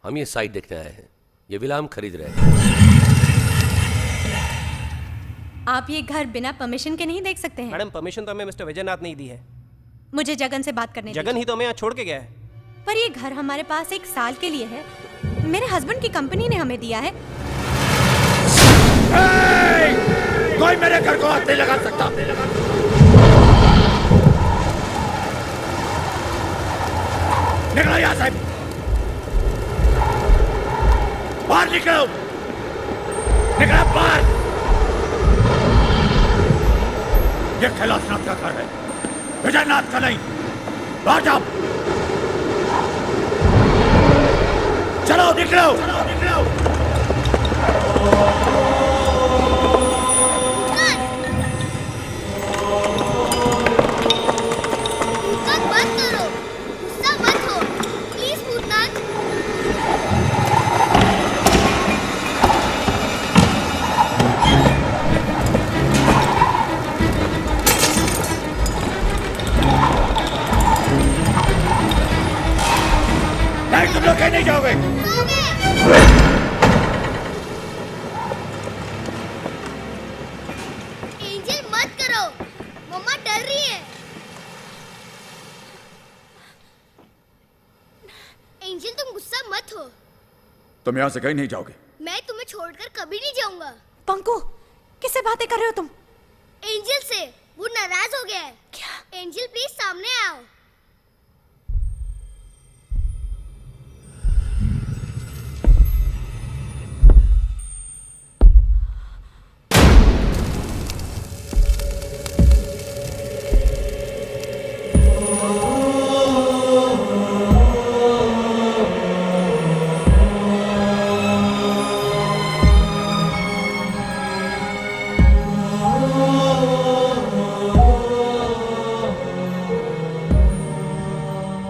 हम ये साइट देखने आए हैं। ये विला हम खरीद रहे हैं। आप ये घर बिना परमिशन के नहीं देख सकते हैं। मैडम परमिशन तो हमें मिस्टर वैजयनाथ ने ही दी है। मुझे जगन से बात करने जगन ही तो हमें यहाँ छोड़ के गया है। पर ये घर हमारे पास 1 साल के लिए है। मेरे हस्बैंड की कंपनी ने हमें दिया है। कोई मेरे घर को हाथ नहीं लगा सकता। निकलो यहाँ से, बाहर निकलो, निकलो बाहर। ये कैलाशनाथ का घर है, विजयनाथ का नहीं। बाहर जाओ, चलो निकलो, चलो निकलो। मत करो, गुस्सा मत हो, प्लीज भूतनाथ। नहीं, तुम लोग कहीं नहीं जाओगे। एंजल मत करो, मम्मा डर रही है। एंजल तुम गुस्सा मत हो, तुम यहाँ से कहीं नहीं जाओगे। मैं तुम्हें छोड़कर कभी नहीं जाऊंगा। पंकु, किससे बातें कर रहे हो तुम? एंजल से, वो नाराज हो गया है। क्या? एंजल प्लीज सामने आओ।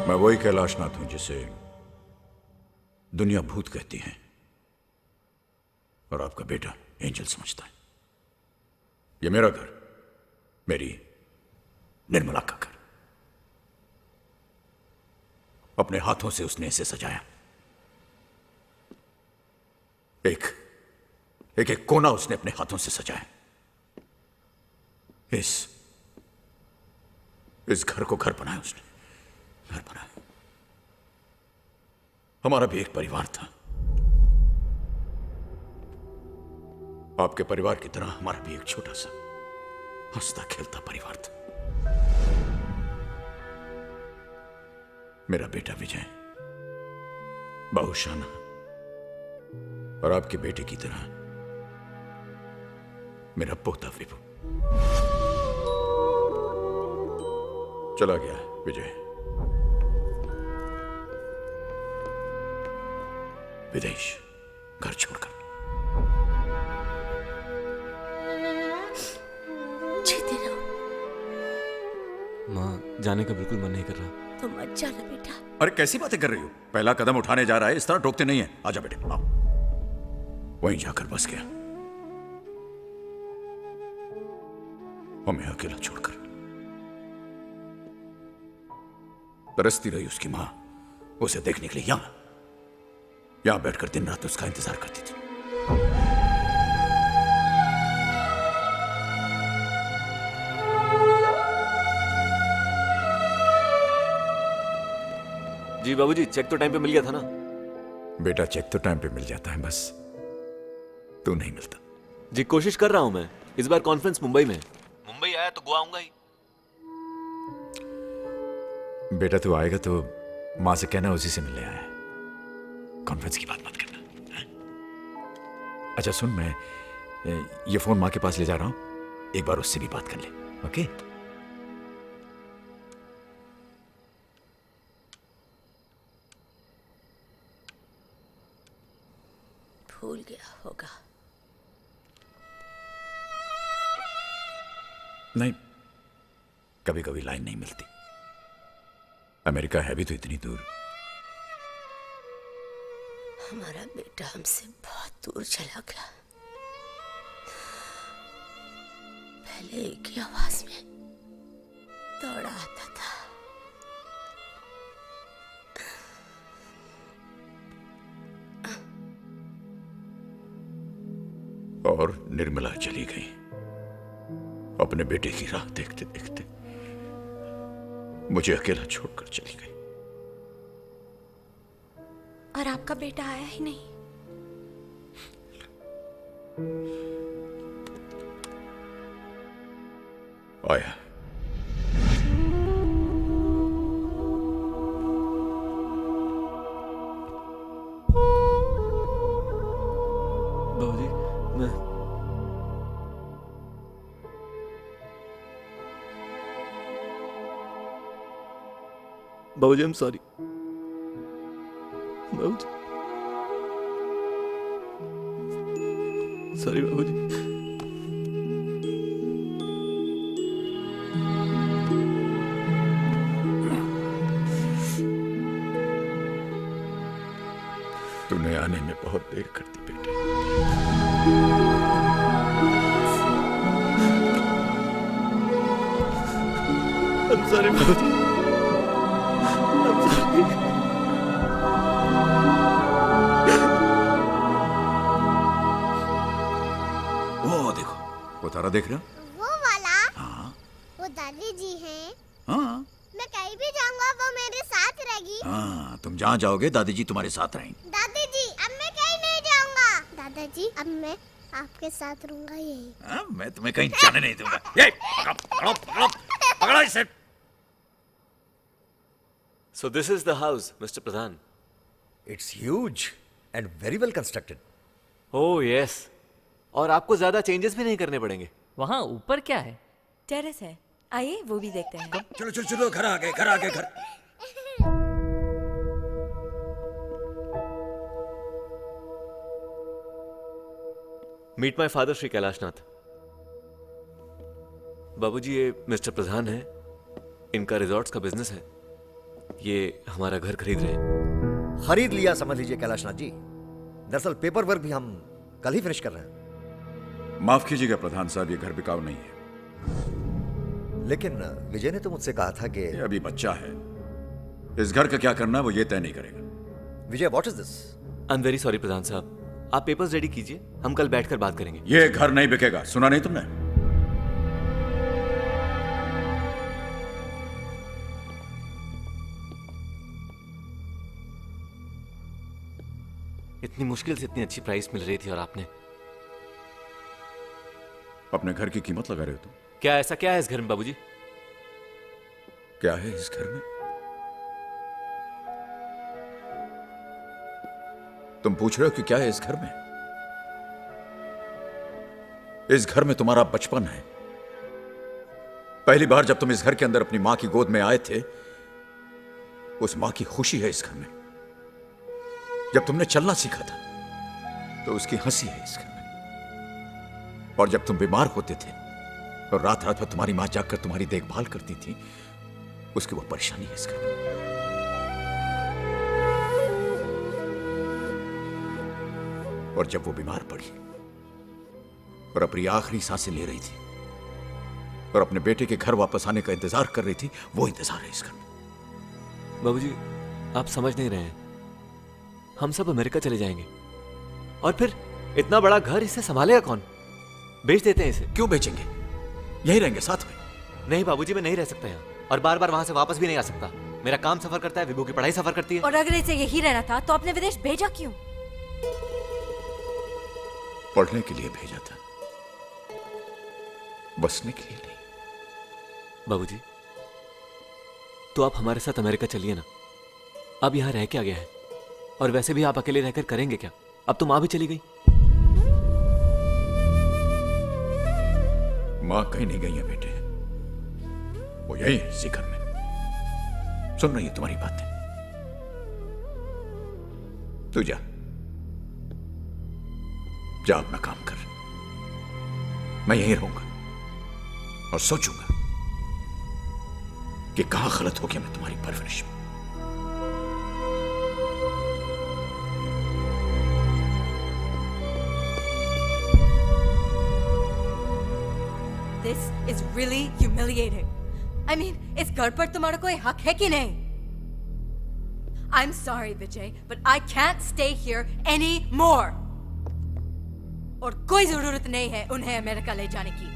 मैं वही कैलाशनाथ हूं जिसे दुनिया भूत कहती है और आपका बेटा एंजल समझता है। ये मेरा घर, मेरी निर्मला का घर। अपने हाथों से उसने इसे सजाया। एक एक एक कोना उसने अपने हाथों से सजाया। इस घर को घर बनाया उसने, घर बनाया। हमारा भी एक परिवार था, आपके परिवार की तरह हमारा भी एक छोटा सा हंसता खेलता परिवार था। मेरा बेटा विजय बहुशाना और आपके बेटे की तरह मेरा पोता विभु। चला गया विजय विदेश, घर छोड़कर। जीते रहो। माँ, जाने का बिल्कुल मन नहीं कर रहा। तो मत जाना बेटा। अरे कैसी बातें कर रही हो? पहला कदम उठाने जा रहा है, इस तरह टोकते नहीं है। आजा बेटे, आओ। वहीं जाकर बस गया, हमें अकेला छोड़कर। तरसती रही उसकी मां उसे देखने के लिए यहां बैठकर दिन रात उसका इंतजार करती थी। जी बाबूजी, चेक तो टाइम पे मिल गया था ना? बेटा, चेक तो टाइम पे मिल जाता है, बस तू नहीं मिलता। जी कोशिश कर रहा हूं मैं। इस बार कॉन्फ्रेंस मुंबई में। मुंबई आया तो गोवा आऊंगा ही। बेटा तू आएगा तो मां से कहना उसी से मिलने आया है। कॉन्फ्रेंस की बात मत करना, है? अच्छा सुन, मैं ये फोन मां के पास ले जा रहा हूं, एक बार उससे भी बात कर ले, ओके? भूल गया होगा। नहीं, कभी कभी लाइन नहीं मिलती। अमेरिका है भी तो इतनी दूर। हमारा बेटा हमसे बहुत दूर चला गया। पहले एक ही आवाज में दौड़ा आता था। और निर्मला चली गई अपने बेटे की राह देखते देखते, मुझे अकेला छोड़कर चली गई। और आपका बेटा आया ही नहीं। आया। बाबूजी, मैं बाबूजी, आई एम सॉरी। बाबूजी, सॉरी बाबूजी। तूने आने में बहुत देर कर दी बेटे। I'm sorry बाबूजी। I'm sorry। वो देखो, वो तारा देख रहे हो? वो वाला? हाँ वो दादी जी हैं। हाँ मैं कहीं भी जाऊंगा वो मेरे साथ रहेगी। हाँ, तुम जहाँ जाओगे दादी जी तुम्हारे साथ रहेंगी। दादी जी अब मैं कहीं नहीं जाऊंगा। दादाजी अब मैं आपके साथ रहूंगा यही। हाँ, मैं तुम्हें कहीं जाने नहीं दूंगा। ये पकड़ो, पकड़ो, पकड़ो, पकड़ो इसे। So this is the house, Mr. Pradhan. It's huge and very well constructed. Oh yes. और आपको ज्यादा चेंजेस भी नहीं करने पड़ेंगे। वहाँ ऊपर क्या है? टेरेस है, आइए वो भी देखते हैं। चलो चलो चलो, घर आ गए, घर आ गए, घर। Meet my father Shri Kailashnath. बाबूजी, ये मिस्टर प्रधान है, इनका रिजॉर्ट्स का बिजनेस है। ये हमारा घर खरीद रहे हैं। खरीद लिया समझ लीजिए कैलाशनाथ जी। दरअसल पेपर वर्क भी हम कल ही फिनिश कर रहे हैं। माफ कीजिएगा प्रधान साहब, ये घर बिकाऊ नहीं है। लेकिन विजय ने तो मुझसे कहा था कि ये अभी बच्चा है, इस घर का क्या करना वो ये तय नहीं करेगा। Vijay, what is this? I am very sorry प्रधान साहब, आप पेपर्स रेडी कीजिए, हम कल बैठकर बात करेंगे। ये घर नहीं बिकेगा, सुना नहीं तुमने? इतनी मुश्किल से इतनी अच्छी प्राइस मिल रही थी और आपने अपने घर की कीमत लगा रहे हो तुम। क्या ऐसा क्या है इस घर में बाबूजी? क्या है इस घर में? तुम पूछ रहे हो कि क्या है इस घर में? इस घर में तुम्हारा बचपन है। पहली बार जब तुम इस घर के अंदर अपनी मां की गोद में आए थे, उस मां की खुशी है इस घर में। जब तुमने चलना सीखा था तो उसकी हंसी है इस घर में। और जब तुम बीमार होते थे और रात रात भर तुम्हारी मां जागकर तुम्हारी देखभाल करती थी, उसकी वो परेशानी है इस घर में। और जब वो बीमार पड़ी और अपनी आखिरी सांसें ले रही थी और अपने बेटे के घर वापस आने का इंतजार कर रही थी, वो इंतजार है इस घर में। बाबूजी, आप समझ नहीं रहे हैं, हम सब अमेरिका चले जाएंगे और फिर इतना बड़ा घर, इसे संभालेगा कौन? बेच देते हैं इसे। क्यों बेचेंगे? यहीं रहेंगे साथ में। नहीं बाबूजी, मैं नहीं रह सकता यहाँ और बार बार वहां से वापस भी नहीं आ सकता। मेरा काम सफर करता है, विभू की पढ़ाई सफर करती है। और अगर इसे यही रहना था तो आपने विदेश भेजा क्यों? पढ़ने के लिए भेजा था, बसने के लिए नहीं। बाबूजी, तो आप हमारे साथ अमेरिका चलिए ना। अब यहाँ रह क्या गया है? और वैसे भी आप अकेले रहकर करेंगे क्या? अब तो माँ भी चली गई। मां कहीं नहीं गई है बेटे, वो यही है इसी घर में। सुन रही है तुम्हारी बातें। तू जा जा, अपना काम कर। मैं यहीं रहूंगा और सोचूंगा कि कहां गलत हो गया मैं तुम्हारी परवरिश में। This is really humiliating. I mean, इस घर पर तुम्हारा कोई हक है कि नहीं? I'm sorry, Vijay, but I can't stay here anymore. और कोई जरूरत नहीं है उन्हें अमेरिका ले जाने की।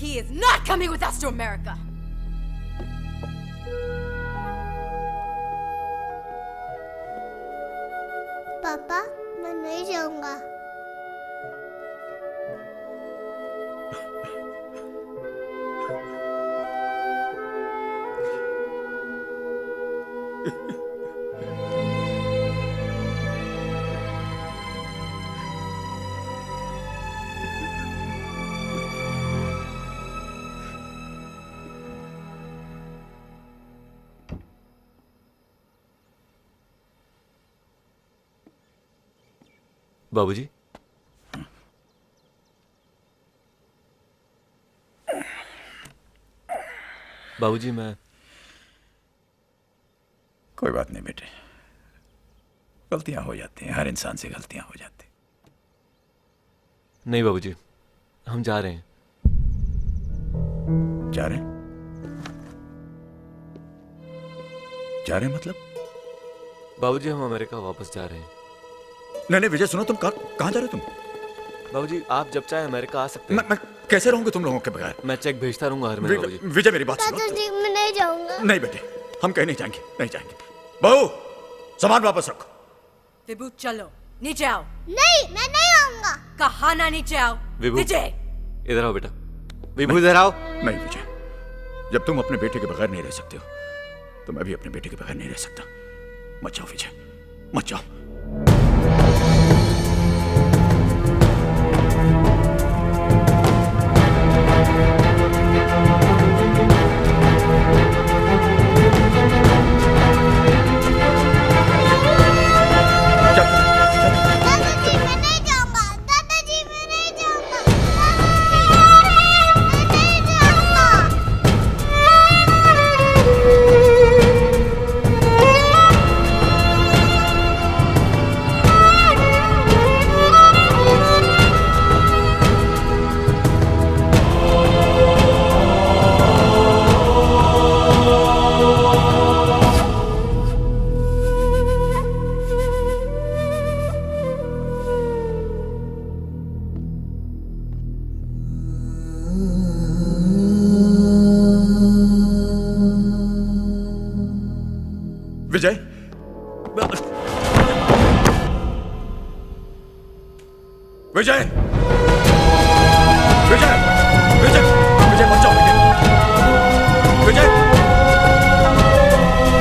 He is not coming with us to America. पापा मैं नहीं जाऊंगा। बाबूजी, बाबूजी मैं कोई बात नहीं बेटे, गलतियां हो जाती हैं, हर इंसान से गलतियां हो जाती। नहीं बाबूजी, हम जा रहे हैं। जा रहे हैं? जा रहे हैं मतलब? बाबूजी हम अमेरिका वापस जा रहे हैं। नहीं नहीं विजय सुनो, तुम कहाँ जा रहे हो तुम? बाबूजी आप जब चाहे अमेरिका आ सकते हैं। मैं कैसे रहूंगा तुम लोगों के बगैर? मैं चेक भेजता रहूंगा हर महीने बाबूजी। विजय मेरी बात सुनो। दादाजी मैं नहीं जाऊंगा। नहीं बेटे, हम कहीं नहीं जाएंगे, नहीं जाएंगे। बहू सामान वापस रखो। विभू चलो नीचे आओ। नहीं मैं नहीं आऊंगा। कहा ना नीचे आओ। विभू। विजय इधर आओ बेटा। विभू इधर आओ। नहीं विजय, जब तुम अपने बेटे के बगैर नहीं रह सकते हो तो मैं भी अपने बेटे के बगैर नहीं रह सकता। मत जाओ विजय, मत जाओ। दादाजी मैं नहीं जाऊंगा। दादाजी मैं नहीं जाऊंगा। मैं नहीं जाऊंगा। विजय विजय विजय विजय विजय मत जाओ विजय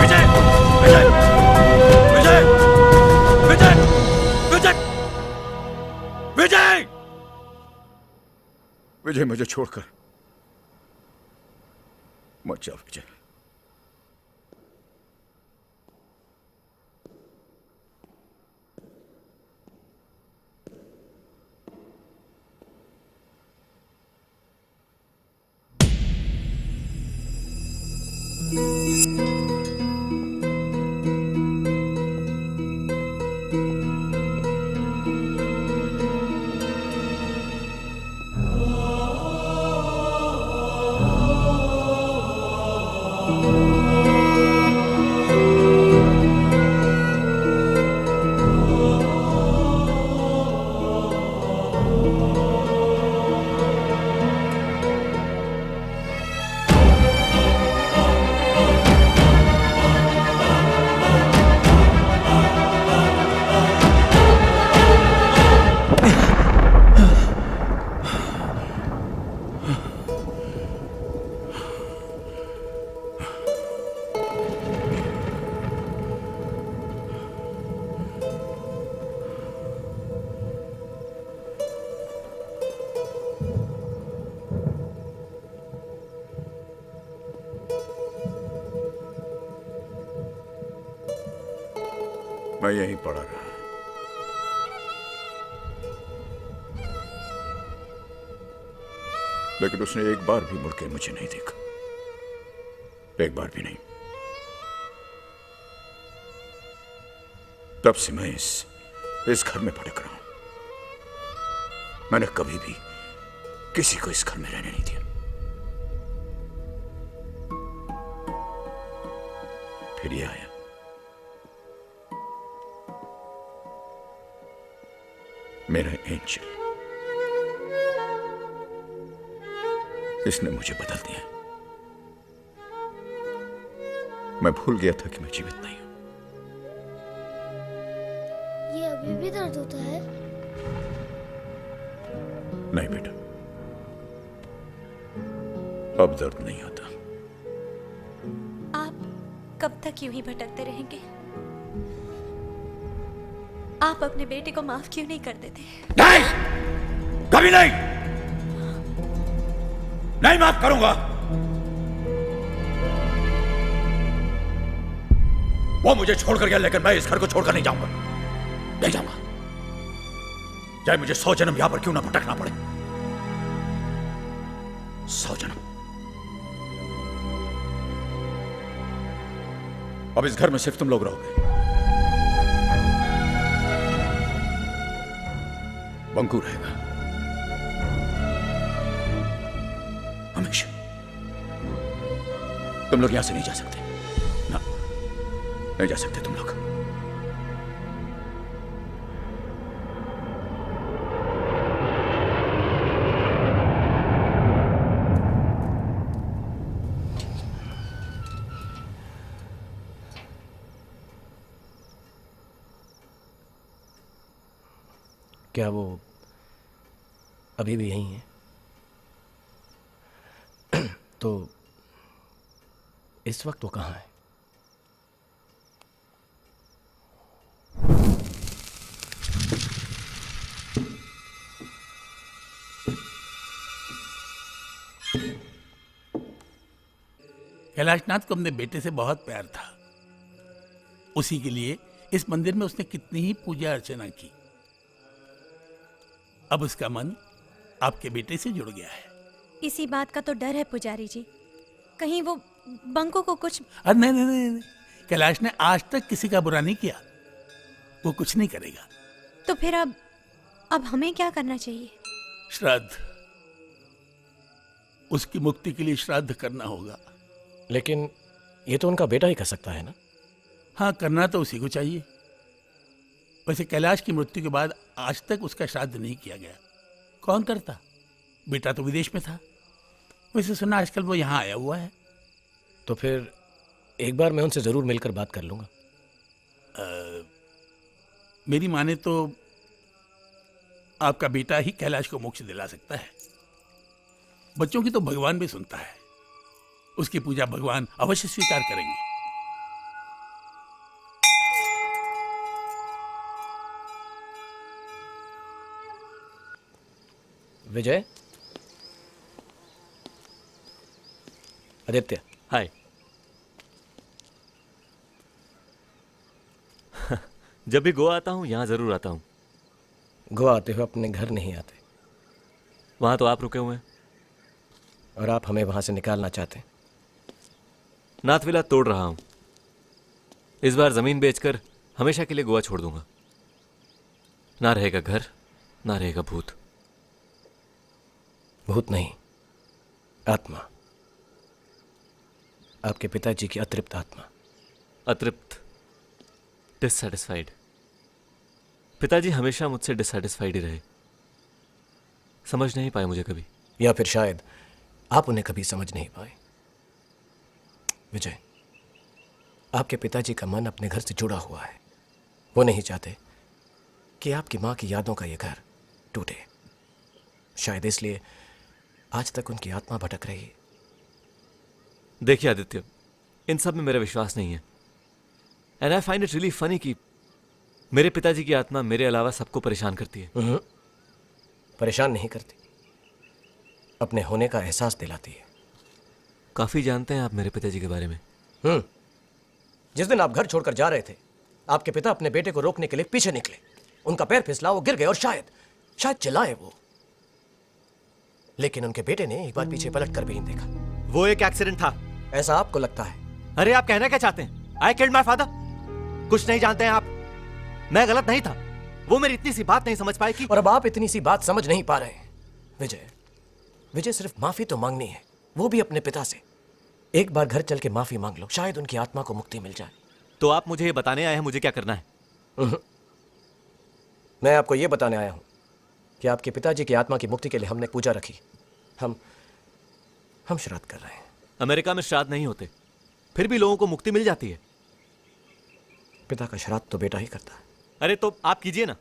विजय विजय विजय विजय विजय विजय विजय मुझे छोड़कर मत जाओ विजय। मैं यहीं पड़ा रहा। लेकिन उसने एक बार भी मुड़ के मुझे नहीं देखा, एक बार भी नहीं। तब से मैं इस घर में भटक रहा हूं। मैंने कभी भी किसी को इस घर में रहने नहीं दिया। फिर ये आया, मेरा एंजल, इसने मुझे बदल दिया। मैं भूल गया था कि मैं जीवित नहीं हूं। ये अभी भी दर्द होता है? नहीं बेटा, अब दर्द नहीं होता। आप कब तक यूं ही भटकते रहेंगे? आप अपने बेटे को माफ क्यों नहीं कर देते? नहीं, कभी नहीं, नहीं माफ करूंगा। वो मुझे छोड़कर गया, लेकिन मैं इस घर को छोड़कर नहीं जाऊंगा, नहीं जाऊंगा। चाहे मुझे 100 जन्म यहां पर क्यों ना भटकना पड़े, 100 जन्म। अब इस घर में सिर्फ तुम लोग रहोगे। बंकू रहेगा हमेशा। तुम लोग यहां से नहीं जा सकते ना, नहीं जा सकते तुम लोग। क्या वो अभी भी यहीं है? तो इस वक्त वो कहाँ है? कैलाशनाथ को अपने बेटे से बहुत प्यार था। उसी के लिए इस मंदिर में उसने कितनी ही पूजा अर्चना की। अब उसका मन आपके बेटे से जुड़ गया है। इसी बात का तो डर है पुजारी जी, कहीं वो बंको को कुछ। अरे नहीं नहीं नहीं नहीं, कैलाश ने आज तक किसी का बुरा नहीं किया, वो कुछ नहीं करेगा। तो फिर अब हमें क्या करना चाहिए? श्राद्ध, उसकी मुक्ति के लिए श्राद्ध करना होगा। लेकिन ये तो उनका बेटा ही कर सकता है ना? हाँ, करना तो उसी को चाहिए। वैसे कैलाश की मृत्यु के बाद आज तक उसका श्राद्ध नहीं किया गया। कौन करता? बेटा तो विदेश में था। वैसे सुना आजकल वो यहाँ आया हुआ है। तो फिर एक बार मैं उनसे जरूर मिलकर बात कर लूंगा। मेरी माने तो आपका बेटा ही कैलाश को मोक्ष दिला सकता है। बच्चों की तो भगवान भी सुनता है, उसकी पूजा भगवान अवश्य स्वीकार करेंगे। विजय, आदित्य, हाय। जब भी गोवा आता हूँ यहाँ जरूर आता हूँ। गोवा आते हुए अपने घर नहीं आते। वहाँ तो आप रुके हुए हैं और आप हमें वहाँ से निकालना चाहते हैं। नाथविला तोड़ रहा हूँ। इस बार जमीन बेचकर हमेशा के लिए गोवा छोड़ दूंगा। ना रहेगा घर, ना रहेगा भूत। भूत नहीं, आत्मा। आपके पिताजी की अतृप्त आत्मा। अतृप्त, डिससैटिस्फाइड। पिताजी हमेशा मुझसे डिससैटिस्फाइड ही रहे। समझ नहीं पाए मुझे कभी। या फिर शायद आप उन्हें कभी समझ नहीं पाए। विजय, आपके पिताजी का मन अपने घर से जुड़ा हुआ है। वो नहीं चाहते कि आपकी माँ की यादों का ये घर टूटे। शायद इसलिए आज तक उनकी आत्मा भटक रही है। देखिए आदित्य, इन सब में मेरा विश्वास नहीं है। And I find it really funny कि मेरे पिताजी की आत्मा मेरे अलावा सबको परेशान करती है। परेशान नहीं करती, अपने होने का एहसास दिलाती है। काफी जानते हैं आप मेरे पिताजी के बारे में। जिस दिन आप घर छोड़कर जा रहे थे, आपके पिता अपने बेटे को रोकने के लिए पीछे निकले। उनका पैर फिसला, वो गिर गए और शायद चिल्लाए वो। लेकिन उनके बेटे ने एक बार पीछे पलट कर भी नहीं देखा। वो एक एक्सीडेंट था। ऐसा आपको लगता है? अरे आप कहना क्या चाहते हैं? I killed my father. कुछ नहीं जानते हैं आप। मैं गलत नहीं था, वो मेरी इतनी सी बात नहीं समझ पाए कि। और अब आप इतनी सी बात समझ नहीं पा रहे हैं। विजय, सिर्फ माफी तो मांगनी है, वो भी अपने पिता से। एक बार घर चल के माफी मांग लो, शायद उनकी आत्मा को मुक्ति मिल जाए। तो आप मुझे ये बताने आए हैं मुझे क्या करना है? मैं आपको ये बताने आया हूं कि आपके पिताजी की आत्मा की मुक्ति के लिए हमने पूजा रखी। हम श्राद्ध कर रहे हैं। अमेरिका में श्राद्ध नहीं होते, फिर भी लोगों को मुक्ति मिल जाती है। पिता का श्राद्ध तो बेटा ही करता है। अरे तो आप कीजिए ना,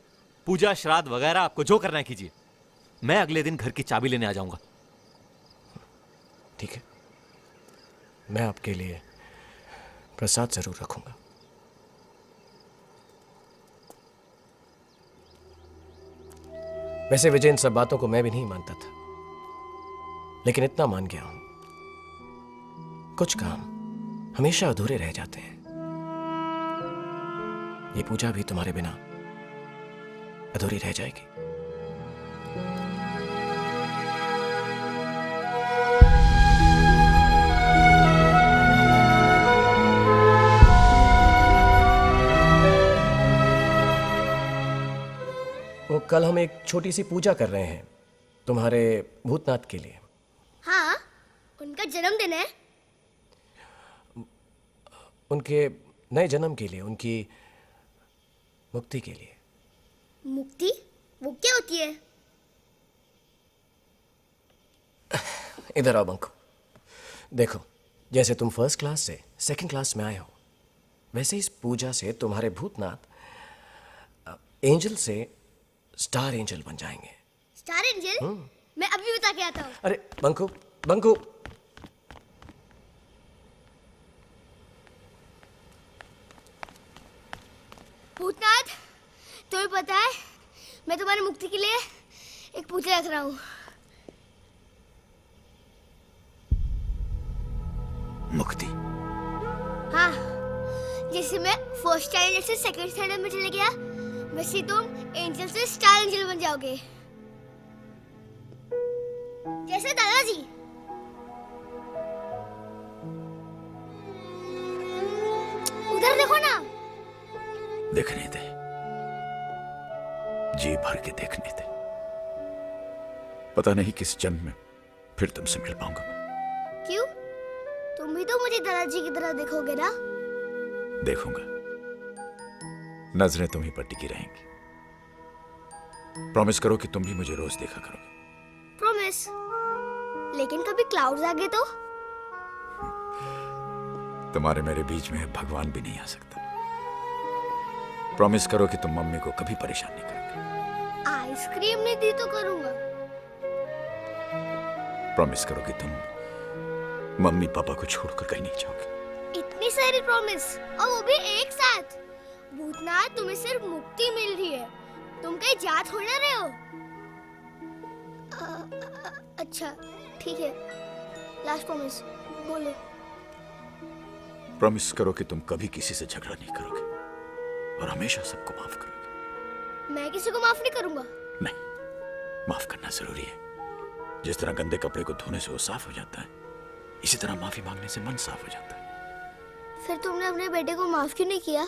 पूजा श्राद्ध वगैरह आपको जो करना है कीजिए। मैं अगले दिन घर की चाबी लेने आ जाऊंगा। ठीक है, मैं आपके लिए प्रसाद जरूर रखूंगा। वैसे विजय इन सब बातों को मैं भी नहीं मानता था, लेकिन इतना मान गया हूं, कुछ काम हमेशा अधूरे रह जाते हैं। ये पूजा भी तुम्हारे बिना अधूरी रह जाएगी। वो कल हम एक छोटी सी पूजा कर रहे हैं तुम्हारे भूतनाथ के लिए। हाँ, उनका जन्मदिन है। उनके नए जन्म के लिए, उनकी मुक्ति के लिए। मुक्ति? वो क्या होती है? इधर आओ बंको। देखो, जैसे तुम फर्स्ट क्लास से सेकंड क्लास में आए हो, वैसे इस पूजा से तुम्हारे भूतनाथ एंजल से स्टार एंजल बन जाएंगे। Star angel? मैं अभी बता के आता हूँ। अरे बंको, बंको। भूतनाथ, तुम्हें पता है मैं तुम्हारी मुक्ति के लिए एक पूजा रख रहा हूँ। मुक्ति? हाँ, जैसे मैं फर्स्ट स्टार एंजल से सेकंड स्टार में चले गया, वैसे तुम एंजल से स्टार एंजल बन जाओगे, जैसे दादाजी। उधर देखो ना। देखने दे, जी भर के देखने दे। पता नहीं किस जन्म में फिर तुमसे मिल पाऊंगा मैं। क्यों? तुम भी तो मुझे दादाजी की तरह देखोगे ना? देखूंगा, नजरें तुम्हीं पर टिकी रहेंगी। प्रॉमिस करो कि तुम भी मुझे रोज देखा करोगे। प्रॉमिस। लेकिन कभी क्लाउड्स आ गए तो? तुम्हारे मेरे बीच में भगवान भी नहीं आ सकता। प्रॉमिस करो कि तुम मम्मी को कभी परेशान नहीं करोगे। आइसक्रीम नहीं दी तो करूंगा। प्रॉमिस करो कि तुम मम्मी पापा को छोड़कर कहीं नहीं जाओगे। इतनी सारी प्रॉमिस, और वो भी एक साथ। भूतनाथ, तुम्हें सिर्फ मुक्ति मिल रही है, तुम कहीं जा थोड़ी ना रहे हो। अच्छा ठीक है, लास्ट प्रॉमिस बोलो। प्रॉमिस करो कि तुम कभी किसी से झगड़ा नहीं करोगे और हमेशा सबको माफ करोगे। मैं किसी को माफ नहीं करूंगा। नहीं, माफ करना जरूरी है। जिस तरह गंदे कपड़े को धोने से वो साफ हो जाता है, इसी तरह माफी मांगने से मन साफ हो जाता है। फिर तुमने अपने बेटे को माफ क्यों नहीं किया?